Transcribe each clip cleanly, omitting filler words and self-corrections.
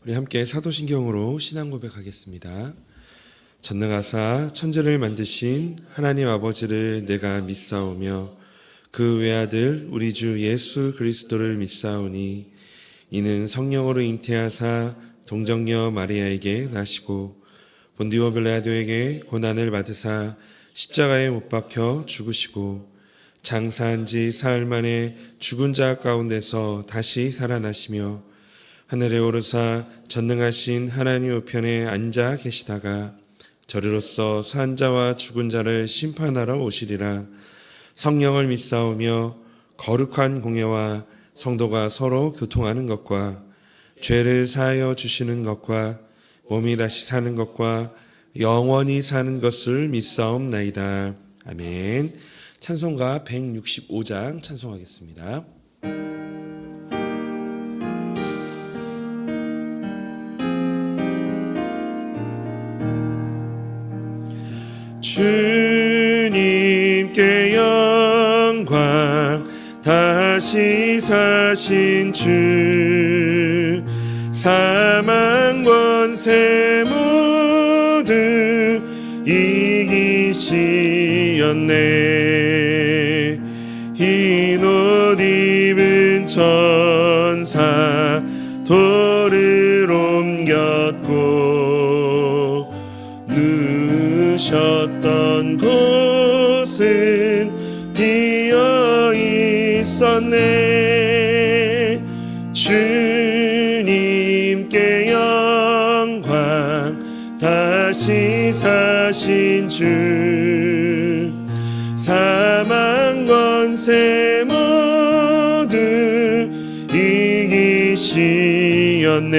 우리 함께 사도신경으로 신앙 고백하겠습니다. 전능하사 천지를 만드신 하나님 아버지를 내가 믿사오며 그 외아들 우리 주 예수 그리스도를 믿사오니 이는 성령으로 잉태하사 동정녀 마리아에게 나시고 본디오 빌라도에게 고난을 받으사 십자가에 못 박혀 죽으시고 장사한 지 사흘 만에 죽은 자 가운데서 다시 살아나시며 하늘에 오르사 전능하신 하나님 우편에 앉아 계시다가 저리로서 산 자와 죽은 자를 심판하러 오시리라. 성령을 믿사오며 거룩한 공예와 성도가 서로 교통하는 것과 죄를 사하여 주시는 것과 몸이 다시 사는 것과 영원히 사는 것을 믿사옵나이다. 아멘. 찬송가 165장 찬송하겠습니다. 주님께 영광, 다시 사신 주, 사망 권세 모두 이기시었네. 흰 옷 입은 천사 돌을 옮겼고 누우셨던 곳은 비어 있었네. 주님께 영광, 다시 사신 주, 사망 권세 모두 이기시었네.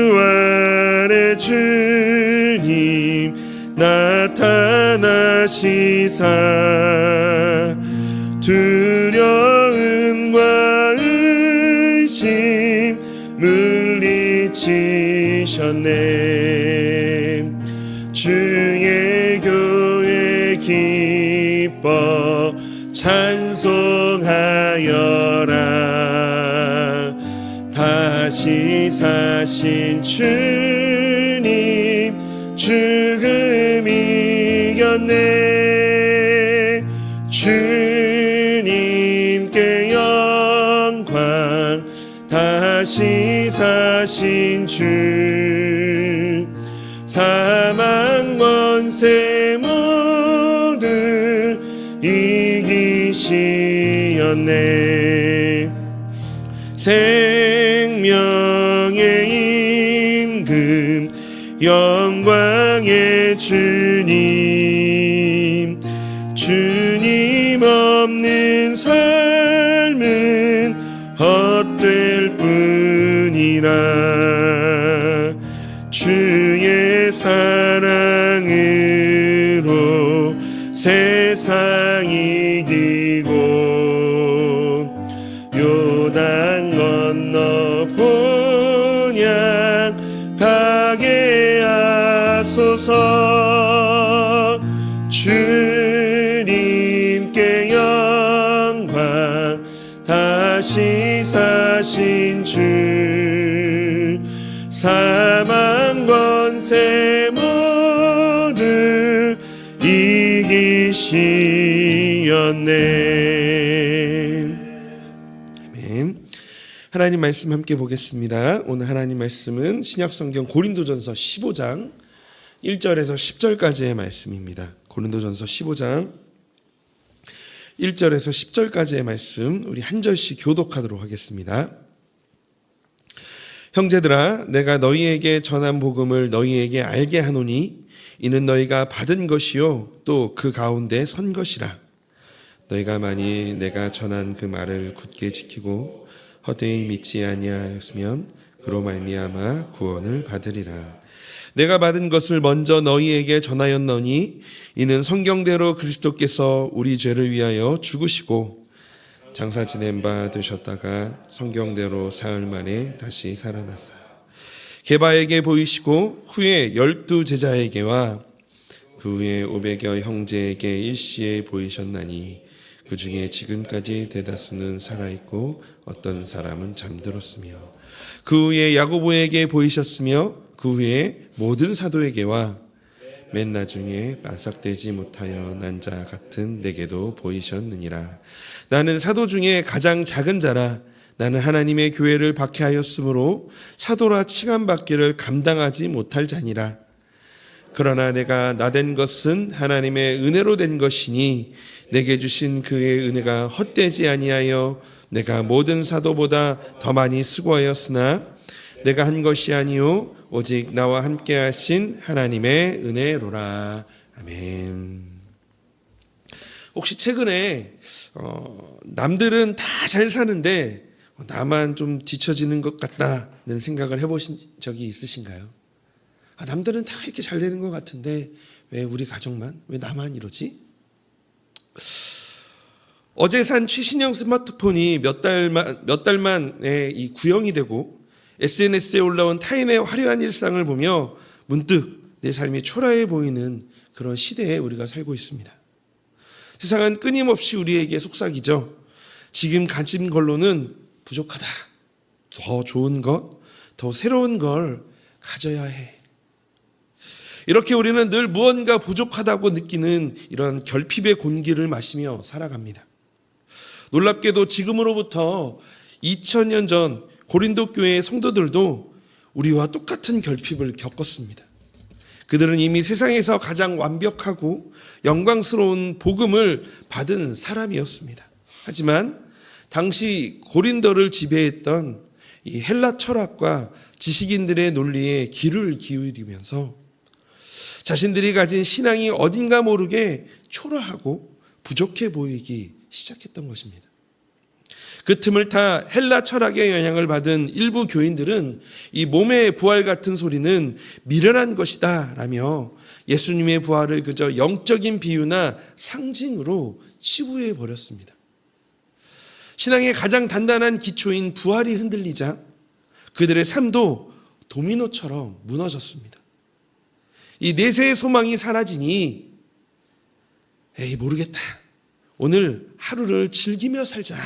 부활의 주님 나타나시사 두려움과 의심 물리치셨네. 주의 교회 기뻐 찬송하여라. 다시 사신 주님 죽음 이겼네. 주님께 영광, 다시 사신 주, 사망 권세 모두 이기시었네. 생명의 임금, 영광의 주님, 주님 없는 삶은 헛될 뿐이라. 주의 사랑으로 세상 이기고 요단 건너 본향 가게 하소서. 주님께 영광, 다시 사신 주, 사망 권세 모두 이기시었네. 아멘. 하나님 말씀 함께 보겠습니다. 오늘 하나님 말씀은 신약성경 고린도전서 15장 1절에서 10절까지의 말씀입니다. 고린도전서 15장 1절에서 10절까지의 말씀 우리 한 절씩 교독하도록 하겠습니다. 형제들아, 내가 너희에게 전한 복음을 너희에게 알게 하노니 이는 너희가 받은 것이요 또 그 가운데 선 것이라. 너희가 만일 내가 전한 그 말을 굳게 지키고 헛되이 믿지 아니하였으면 그로 말미암아 구원을 받으리라. 내가 받은 것을 먼저 너희에게 전하였노니 이는 성경대로 그리스도께서 우리 죄를 위하여 죽으시고 장사 지낸 바 되셨다가 성경대로 사흘 만에 다시 살아났어요. 게바에게 보이시고 후에 12 제자에게와 그 후에 500여 형제에게 일시에 보이셨나니 그 중에 지금까지 대다수는 살아있고 어떤 사람은 잠들었으며 그 후에 야고보에게 보이셨으며 그 후에 모든 사도에게와 맨 나중에 반석되지 못하여 난 자 같은 내게도 보이셨느니라. 나는 사도 중에 가장 작은 자라. 나는 하나님의 교회를 박해하였으므로 사도라 칭함받기를 감당하지 못할 자니라. 그러나 내가 나된 것은 하나님의 은혜로 된 것이니 내게 주신 그의 은혜가 헛되지 아니하여 내가 모든 사도보다 더 많이 수고하였으나 내가 한 것이 아니요 오직 나와 함께 하신 하나님의 은혜로라. 아멘. 혹시 최근에 남들은 다 잘 사는데 나만 좀 뒤처지는 것 같다는 생각을 해보신 적이 있으신가요? 남들은 다 이렇게 잘 되는 것 같은데 왜 우리 가족만, 왜 나만 이러지? 어제 산 최신형 스마트폰이 몇 달 만에 이 구형이 되고 SNS에 올라온 타인의 화려한 일상을 보며 문득 내 삶이 초라해 보이는 그런 시대에 우리가 살고 있습니다. 세상은 끊임없이 우리에게 속삭이죠. 지금 가진 걸로는 부족하다. 더 좋은 것, 더 새로운 걸 가져야 해. 이렇게 우리는 늘 무언가 부족하다고 느끼는 이런 결핍의 공기를 마시며 살아갑니다. 놀랍게도 지금으로부터 2000년 전 고린도 교회의 성도들도 우리와 똑같은 결핍을 겪었습니다. 그들은 이미 세상에서 가장 완벽하고 영광스러운 복음을 받은 사람이었습니다. 하지만 당시 고린도를 지배했던 이 헬라 철학과 지식인들의 논리에 귀를 기울이면서 자신들이 가진 신앙이 어딘가 모르게 초라하고 부족해 보이기 시작했던 것입니다. 그 틈을 타 헬라 철학의 영향을 받은 일부 교인들은 이 몸의 부활 같은 소리는 미련한 것이다 라며 예수님의 부활을 그저 영적인 비유나 상징으로 치부해 버렸습니다. 신앙의 가장 단단한 기초인 부활이 흔들리자 그들의 삶도 도미노처럼 무너졌습니다. 이 내세의 소망이 사라지니 에이 모르겠다. 오늘 하루를 즐기며 살자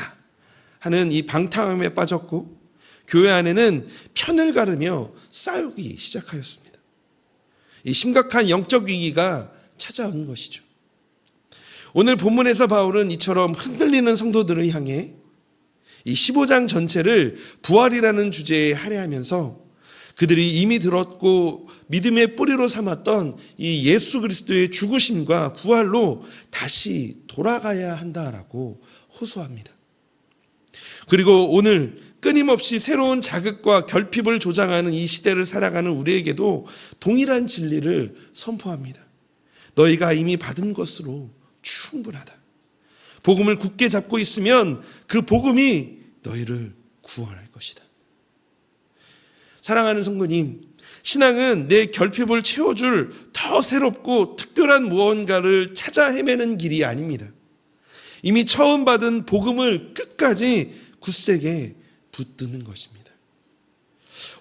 하는 이 방탕함에 빠졌고 교회 안에는 편을 가르며 싸우기 시작하였습니다. 이 심각한 영적 위기가 찾아온 것이죠. 오늘 본문에서 바울은 이처럼 흔들리는 성도들을 향해 이 15장 전체를 부활이라는 주제에 할애하면서 그들이 이미 들었고 믿음의 뿌리로 삼았던 이 예수 그리스도의 죽으심과 부활로 다시 돌아가야 한다라고 호소합니다. 그리고 오늘 끊임없이 새로운 자극과 결핍을 조장하는 이 시대를 살아가는 우리에게도 동일한 진리를 선포합니다. 너희가 이미 받은 것으로 충분하다. 복음을 굳게 잡고 있으면 그 복음이 너희를 구원할 것이다. 사랑하는 성도님, 신앙은 내 결핍을 채워줄 더 새롭고 특별한 무언가를 찾아 헤매는 길이 아닙니다. 이미 처음 받은 복음을 끝까지 굳세게 붙드는 것입니다.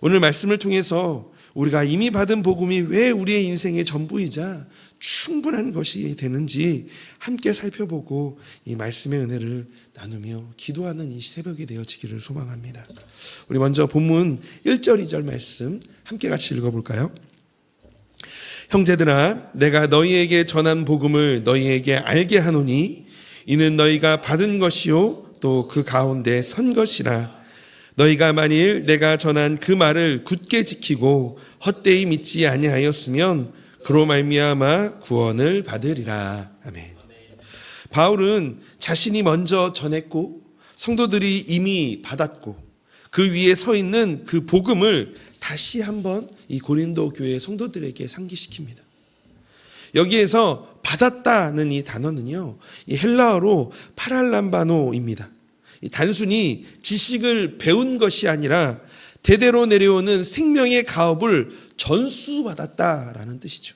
오늘 말씀을 통해서 우리가 이미 받은 복음이 왜 우리의 인생의 전부이자 충분한 것이 되는지 함께 살펴보고 이 말씀의 은혜를 나누며 기도하는 이 새벽이 되어지기를 소망합니다. 우리 먼저 본문 1절 2절 말씀 함께 같이 읽어볼까요? 형제들아 내가 너희에게 전한 복음을 너희에게 알게 하노니 이는 너희가 받은 것이요 또 그 가운데 선 것이라. 너희가 만일 내가 전한 그 말을 굳게 지키고 헛되이 믿지 아니하였으면 그로 말미암아 구원을 받으리라. 아멘. 바울은 자신이 먼저 전했고 성도들이 이미 받았고 그 위에 서 있는 그 복음을 다시 한번 이 고린도 교회 성도들에게 상기시킵니다. 여기에서 받았다는 이 단어는요, 이 헬라어로 파랄람바노입니다. 단순히 지식을 배운 것이 아니라 대대로 내려오는 생명의 가업을 전수받았다라는 뜻이죠.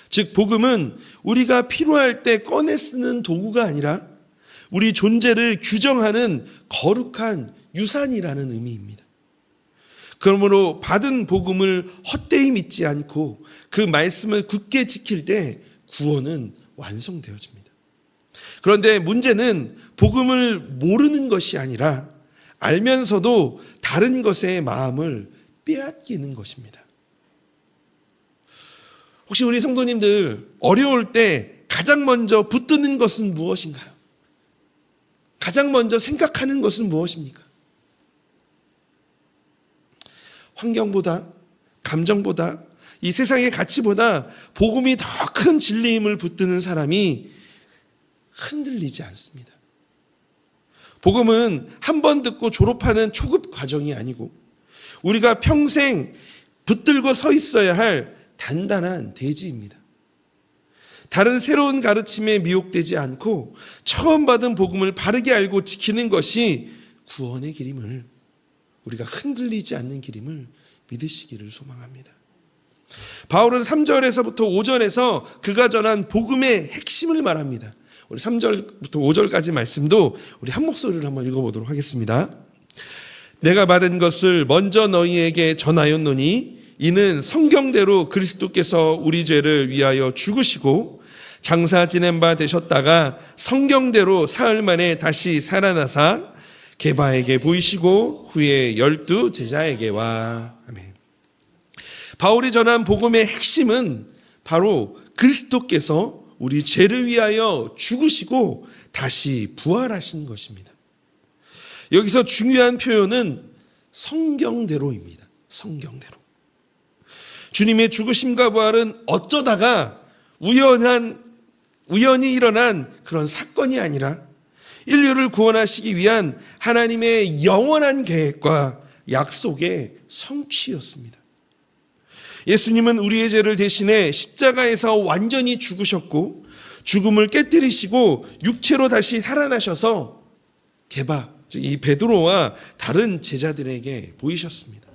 즉 복음은 우리가 필요할 때 꺼내 쓰는 도구가 아니라 우리 존재를 규정하는 거룩한 유산이라는 의미입니다. 그러므로 받은 복음을 헛되이 믿지 않고 그 말씀을 굳게 지킬 때 구원은 완성되어집니다. 그런데 문제는 복음을 모르는 것이 아니라 알면서도 다른 것에 마음을 빼앗기는 것입니다. 혹시 우리 성도님들 어려울 때 가장 먼저 붙드는 것은 무엇인가요? 가장 먼저 생각하는 것은 무엇입니까? 환경보다, 감정보다, 이 세상의 가치보다 복음이 더 큰 진리임을 붙드는 사람이 흔들리지 않습니다. 복음은 한 번 듣고 졸업하는 초급 과정이 아니고 우리가 평생 붙들고 서 있어야 할 단단한 대지입니다. 다른 새로운 가르침에 미혹되지 않고 처음 받은 복음을 바르게 알고 지키는 것이 구원의 길임을, 우리가 흔들리지 않는 길임을 믿으시기를 소망합니다. 바울은 3절에서부터 5절에서 그가 전한 복음의 핵심을 말합니다. 우리 3절부터 5절까지 말씀도 우리 한 목소리로 한번 읽어보도록 하겠습니다. 내가 받은 것을 먼저 너희에게 전하였노니 이는 성경대로 그리스도께서 우리 죄를 위하여 죽으시고 장사 지낸 바 되셨다가 성경대로 사흘 만에 다시 살아나사 게바에게 보이시고 후에 12 제자에게와. 아멘. 바울이 전한 복음의 핵심은 바로 그리스도께서 우리 죄를 위하여 죽으시고 다시 부활하신 것입니다. 여기서 중요한 표현은 성경대로입니다. 성경대로. 주님의 죽으심과 부활은 어쩌다가 우연히 일어난 그런 사건이 아니라 인류를 구원하시기 위한 하나님의 영원한 계획과 약속의 성취였습니다. 예수님은 우리의 죄를 대신해 십자가에서 완전히 죽으셨고 죽음을 깨뜨리시고 육체로 다시 살아나셔서 게바, 즉 이 베드로와 다른 제자들에게 보이셨습니다.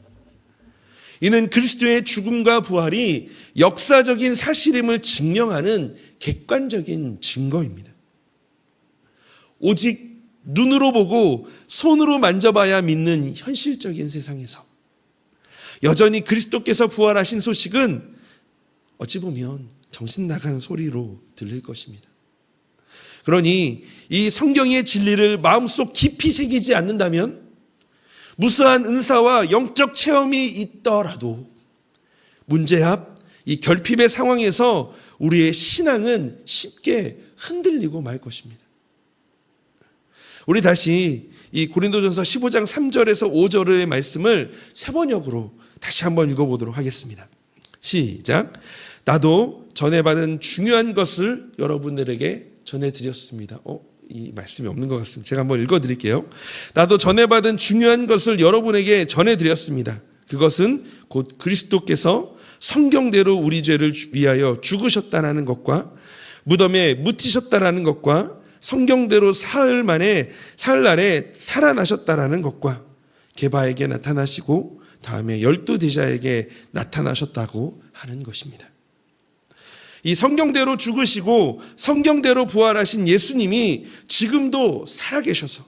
이는 그리스도의 죽음과 부활이 역사적인 사실임을 증명하는 객관적인 증거입니다. 오직 눈으로 보고 손으로 만져봐야 믿는 현실적인 세상에서 여전히 그리스도께서 부활하신 소식은 어찌 보면 정신 나간 소리로 들릴 것입니다. 그러니 이 성경의 진리를 마음속 깊이 새기지 않는다면 무수한 은사와 영적 체험이 있더라도 문제 앞 이 결핍의 상황에서 우리의 신앙은 쉽게 흔들리고 말 것입니다. 우리 다시 이 고린도전서 15장 3절에서 5절의 말씀을 세 번역으로 다시 한번 읽어보도록 하겠습니다. 시작. 나도 전해받은 중요한 것을 여러분들에게 전해드렸습니다. 이 말씀이 없는 것 같습니다. 제가 한번 읽어드릴게요. 나도 전해받은 중요한 것을 여러분에게 전해드렸습니다. 그것은 곧 그리스도께서 성경대로 우리 죄를 위하여 죽으셨다는 것과 무덤에 묻히셨다는 것과 성경대로 사흘 날에 살아나셨다는 것과 게바에게 나타나시고 다음에 12 제자에게 나타나셨다고 하는 것입니다. 이 성경대로 죽으시고 성경대로 부활하신 예수님이 지금도 살아계셔서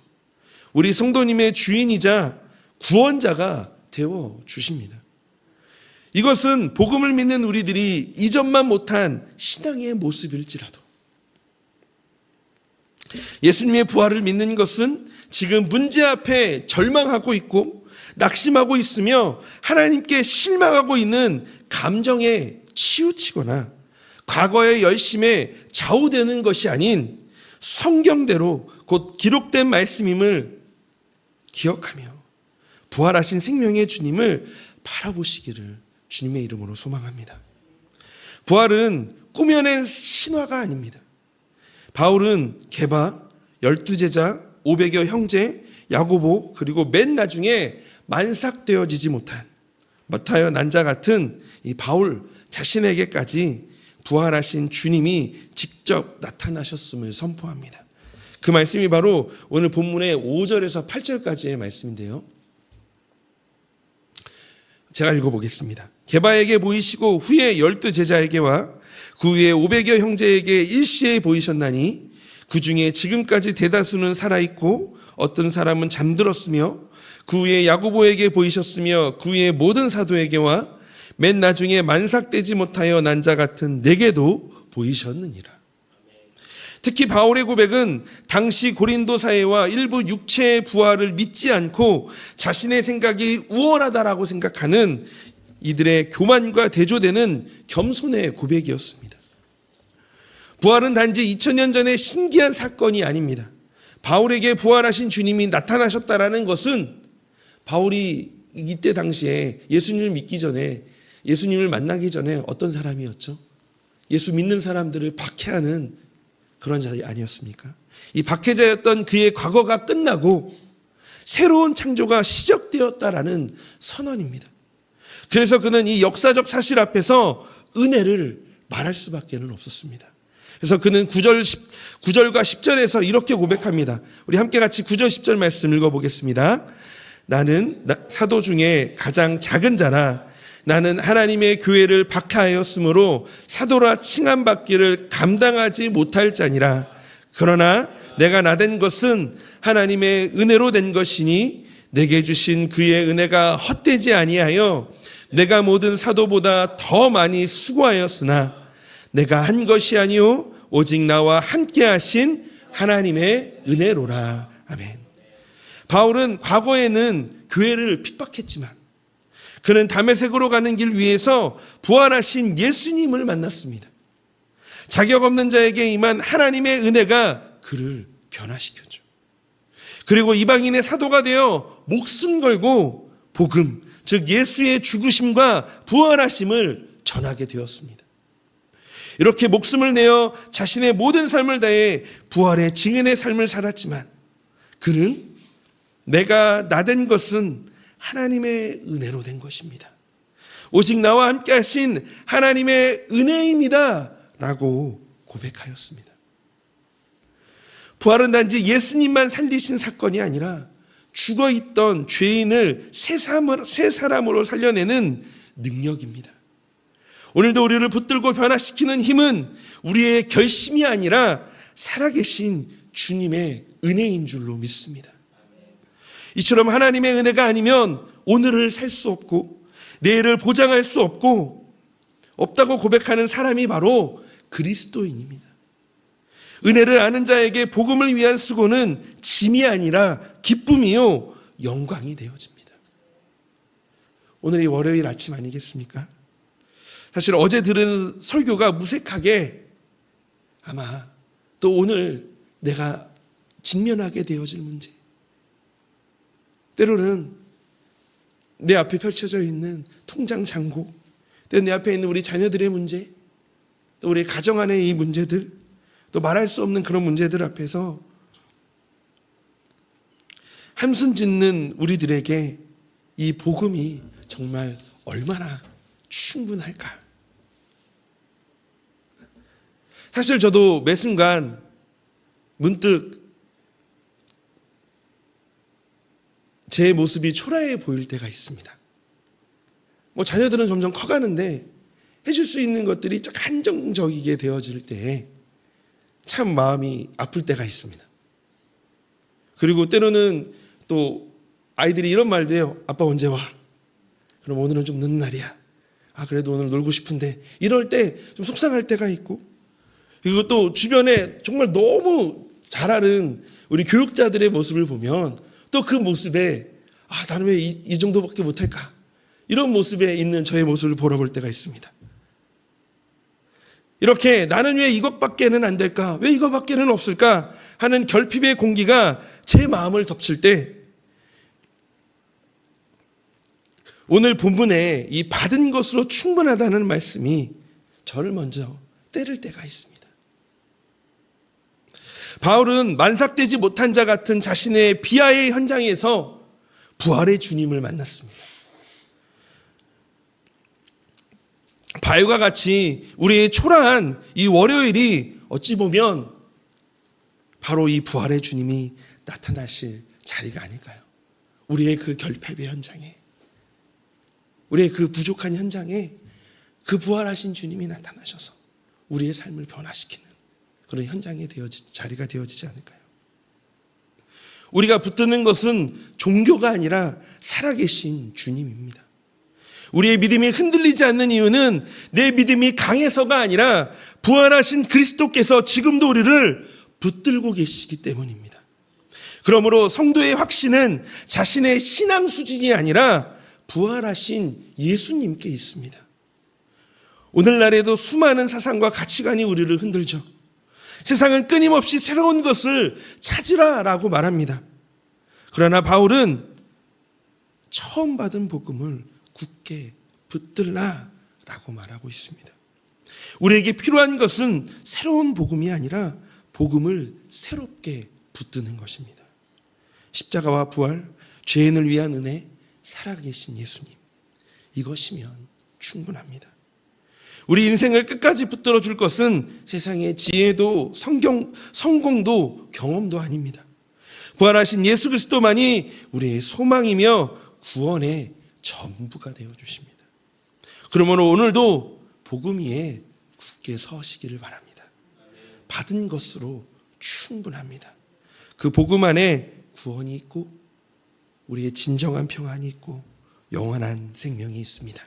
우리 성도님의 주인이자 구원자가 되어 주십니다. 이것은 복음을 믿는 우리들이 이전만 못한 신앙의 모습일지라도 예수님의 부활을 믿는 것은 지금 문제 앞에 절망하고 있고 낙심하고 있으며 하나님께 실망하고 있는 감정에 치우치거나 과거의 열심에 좌우되는 것이 아닌 성경대로 곧 기록된 말씀임을 기억하며 부활하신 생명의 주님을 바라보시기를 주님의 이름으로 소망합니다. 부활은 꾸며낸 신화가 아닙니다. 바울은 게바, 12 제자, 500여 형제, 야고보 그리고 맨 나중에 만삭되어지지 못한 마타요 난자 같은 이 바울 자신에게까지 부활하신 주님이 직접 나타나셨음을 선포합니다. 그 말씀이 바로 오늘 본문의 5절에서 8절까지의 말씀인데요. 제가 읽어보겠습니다. 게바에게 보이시고 후에 12 제자에게와 그 후에 500여 형제에게 일시에 보이셨나니 그 중에 지금까지 대다수는 살아있고 어떤 사람은 잠들었으며 그 후에 야고보에게 보이셨으며 그 후에 모든 사도에게와 맨 나중에 만삭되지 못하여 난 자 같은 내게도 보이셨느니라. 특히 바울의 고백은 당시 고린도 사회와 일부 육체의 부활을 믿지 않고 자신의 생각이 우월하다라고 생각하는 이들의 교만과 대조되는 겸손의 고백이었습니다. 부활은 단지 2000년 전의 신기한 사건이 아닙니다. 바울에게 부활하신 주님이 나타나셨다라는 것은 바울이 이때 당시에 예수님을 믿기 전에, 예수님을 만나기 전에 어떤 사람이었죠? 예수 믿는 사람들을 박해하는 그런 자이 아니었습니까? 이 박해자였던 그의 과거가 끝나고 새로운 창조가 시작되었다라는 선언입니다. 그래서 그는 이 역사적 사실 앞에서 은혜를 말할 수밖에 없었습니다. 그래서 그는 9절과 10절에서 이렇게 고백합니다. 우리 함께 같이 9절 10절 말씀 읽어보겠습니다. 나는 사도 중에 가장 작은 자라. 나는 하나님의 교회를 박해하였으므로 사도라 칭함받기를 감당하지 못할 자니라. 그러나 내가 나된 것은 하나님의 은혜로 된 것이니 내게 주신 그의 은혜가 헛되지 아니하여 내가 모든 사도보다 더 많이 수고하였으나 내가 한 것이 아니요 오직 나와 함께 하신 하나님의 은혜로라. 아멘. 바울은 과거에는 교회를 핍박했지만 그는 다메섹으로 가는 길 위에서 부활하신 예수님을 만났습니다. 자격 없는 자에게 임한 하나님의 은혜가 그를 변화시켰죠. 그리고 이방인의 사도가 되어 목숨 걸고 복음, 즉 예수의 죽으심과 부활하심을 전하게 되었습니다. 이렇게 목숨을 내어 자신의 모든 삶을 다해 부활의 증인의 삶을 살았지만 그는 내가 나된 것은 하나님의 은혜로 된 것입니다. 오직 나와 함께 하신 하나님의 은혜입니다 라고 고백하였습니다. 부활은 단지 예수님만 살리신 사건이 아니라 죽어있던 죄인을 새 사람으로 살려내는 능력입니다. 오늘도 우리를 붙들고 변화시키는 힘은 우리의 결심이 아니라 살아계신 주님의 은혜인 줄로 믿습니다. 이처럼 하나님의 은혜가 아니면 오늘을 살 수 없고 내일을 보장할 수 없다고 고백하는 사람이 바로 그리스도인입니다. 은혜를 아는 자에게 복음을 위한 수고는 짐이 아니라 기쁨이요 영광이 되어집니다. 오늘이 월요일 아침 아니겠습니까? 사실 어제 들은 설교가 무색하게 아마 또 오늘 내가 직면하게 되어질 문제, 때로는 내 앞에 펼쳐져 있는 통장 잔고, 또 내 앞에 있는 우리 자녀들의 문제, 또 우리 가정 안의 이 문제들, 또 말할 수 없는 그런 문제들 앞에서 한숨 짓는 우리들에게 이 복음이 정말 얼마나 충분할까? 사실 저도 매 순간 문득 제 모습이 초라해 보일 때가 있습니다. 자녀들은 점점 커가는데 해줄 수 있는 것들이 딱 한정적이게 되어질 때 참 마음이 아플 때가 있습니다. 그리고 때로는 또 아이들이 이런 말도 해요. 아빠 언제 와? 그럼 오늘은 좀 늦는 날이야. 그래도 오늘 놀고 싶은데. 이럴 때 좀 속상할 때가 있고, 그리고 또 주변에 정말 너무 잘하는 우리 교육자들의 모습을 보면 또 그 모습에 나는 왜 이 정도밖에 못할까? 이런 모습에 있는 저의 모습을 보러볼 때가 있습니다. 이렇게 나는 왜 이것밖에는 안 될까? 왜 이것밖에는 없을까? 하는 결핍의 공기가 제 마음을 덮칠 때 오늘 본문에 이 받은 것으로 충분하다는 말씀이 저를 먼저 때릴 때가 있습니다. 바울은 만삭되지 못한 자 같은 자신의 비하의 현장에서 부활의 주님을 만났습니다. 발과 같이 우리의 초라한 이 월요일이 어찌 보면 바로 이 부활의 주님이 나타나실 자리가 아닐까요? 우리의 그 결핍의 현장에, 우리의 그 부족한 현장에 그 부활하신 주님이 나타나셔서 우리의 삶을 변화시키는 그런 현장의 자리가 되어지지 않을까요? 우리가 붙드는 것은 종교가 아니라 살아계신 주님입니다. 우리의 믿음이 흔들리지 않는 이유는 내 믿음이 강해서가 아니라 부활하신 그리스도께서 지금도 우리를 붙들고 계시기 때문입니다. 그러므로 성도의 확신은 자신의 신앙 수준이 아니라 부활하신 예수님께 있습니다. 오늘날에도 수많은 사상과 가치관이 우리를 흔들죠. 세상은 끊임없이 새로운 것을 찾으라라고 말합니다. 그러나 바울은 처음 받은 복음을 굳게 붙들라라고 말하고 있습니다. 우리에게 필요한 것은 새로운 복음이 아니라 복음을 새롭게 붙드는 것입니다. 십자가와 부활, 죄인을 위한 은혜, 살아계신 예수님, 이것이면 충분합니다. 우리 인생을 끝까지 붙들어 줄 것은 세상의 지혜도 성공도 경험도 아닙니다. 부활하신 예수 그리스도만이 우리의 소망이며 구원의 전부가 되어 주십니다. 그러므로 오늘도 복음 위에 굳게 서시기를 바랍니다. 받은 것으로 충분합니다. 그 복음 안에 구원이 있고 우리의 진정한 평안이 있고 영원한 생명이 있습니다.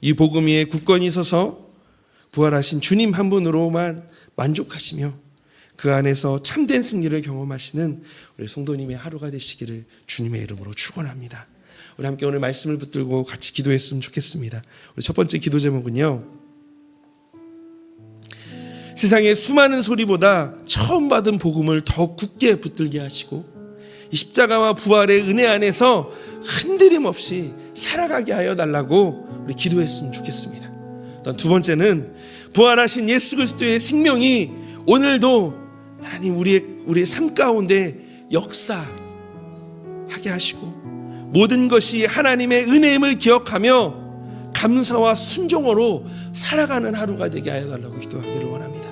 이 복음 위에 굳건히 서서 부활하신 주님 한 분으로만 만족하시며 그 안에서 참된 승리를 경험하시는 우리 성도님의 하루가 되시기를 주님의 이름으로 축원합니다. 우리 함께 오늘 말씀을 붙들고 같이 기도했으면 좋겠습니다. 우리 첫 번째 기도 제목은요, 세상의 수많은 소리보다 처음 받은 복음을 더욱 굳게 붙들게 하시고 이 십자가와 부활의 은혜 안에서 흔들림 없이 살아가게 하여 달라고 우리 기도했으면 좋겠습니다. 두 번째는 부활하신 예수 그리스도의 생명이 오늘도 하나님 우리의 삶 가운데 역사하게 하시고 모든 것이 하나님의 은혜임을 기억하며 감사와 순종으로 살아가는 하루가 되게 하여 달라고 기도하기를 원합니다.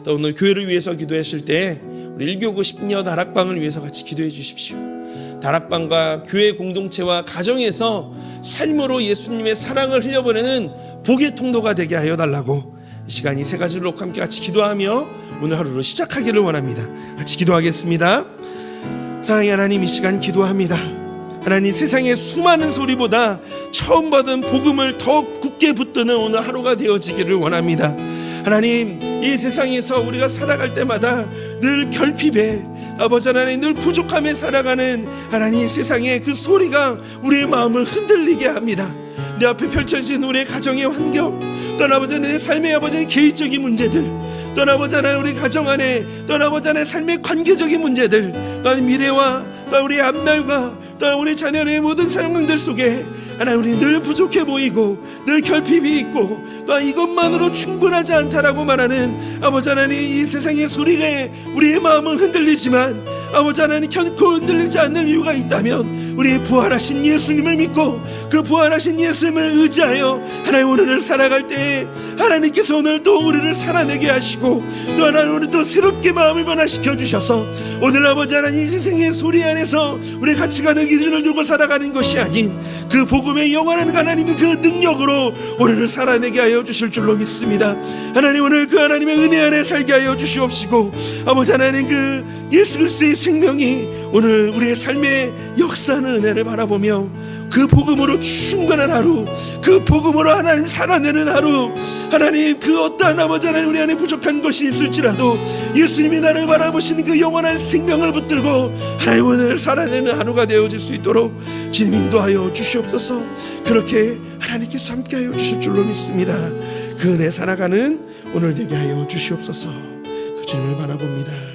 또 오늘 교회를 위해서 기도하실 때 우리 1교구 10년 다락방을 위해서 같이 기도해 주십시오. 다락방과 교회 공동체와 가정에서 삶으로 예수님의 사랑을 흘려보내는 복의 통로가 되게 하여 달라고 이 시간 이 세 가지를 놓고 함께 같이 기도하며 오늘 하루를 시작하기를 원합니다. 같이 기도하겠습니다. 사랑의 하나님, 이 시간 기도합니다. 하나님, 세상의 수많은 소리보다 처음 받은 복음을 더욱 굳게 붙드는 오늘 하루가 되어지기를 원합니다. 하나님, 이 세상에서 우리가 살아갈 때마다 늘 결핍에 아버지 하나님 늘 부족함에 살아가는 하나님 세상의 그 소리가 우리의 마음을 흔들리게 합니다. 내 앞에 펼쳐진 우리의 가정의 환경, 또 아버지 내 삶의 아버지 개인적인 문제들, 또 아버지 하나님 우리 가정 안에 또 아버지 하나님 삶의 관계적인 문제들, 또 미래와 또 우리 앞날과 또 우리 자녀의 모든 상황들 속에 하나님 우리 늘 부족해 보이고 늘 결핍이 있고 또 이것만으로 충분하지 않다라고 말하는 아버지 하나님 이 세상의 소리에 우리의 마음은 흔들리지만 아버지 하나님 결코 흔들리지 않는 이유가 있다면 우리 부활하신 예수님을 믿고 그 부활하신 예수님을 의지하여 하나님 오늘을 살아갈 때 하나님께서 오늘 또 우리를 살아내게 하시고 또 하나님 오늘 또 새롭게 마음을 변화시켜 주셔서 오늘 아버지 하나님 이 세상의 소리 안에서 우리 같이 가는 기준을 두고 살아가는 것이 아닌 그 복음의 영원한 하나님의 그 능력으로 우리를 살아내게 하여 주실 줄로 믿습니다. 하나님 오늘 그 하나님의 은혜 안에 살게 하여 주시옵시고 아버지 하나님 그 예수 그리스도의 생명이 오늘 우리의 삶의 역사하는 은혜를 바라보며 그 복음으로 충분한 하루, 그 복음으로 하나님 살아내는 하루, 하나님 그 어떠한 아버지 하나님 우리 안에 부족한 것이 있을지라도 예수님이 나를 바라보시는 그 영원한 생명을 붙들고 하나님 오늘 살아내는 하루가 되어질 수 있도록 주님 인도하여 주시옵소서. 그렇게 하나님께서 함께하여 주실 줄로 믿습니다. 그 은혜 살아가는 오늘 되게 하여 주시옵소서. 그 주님을 바라봅니다.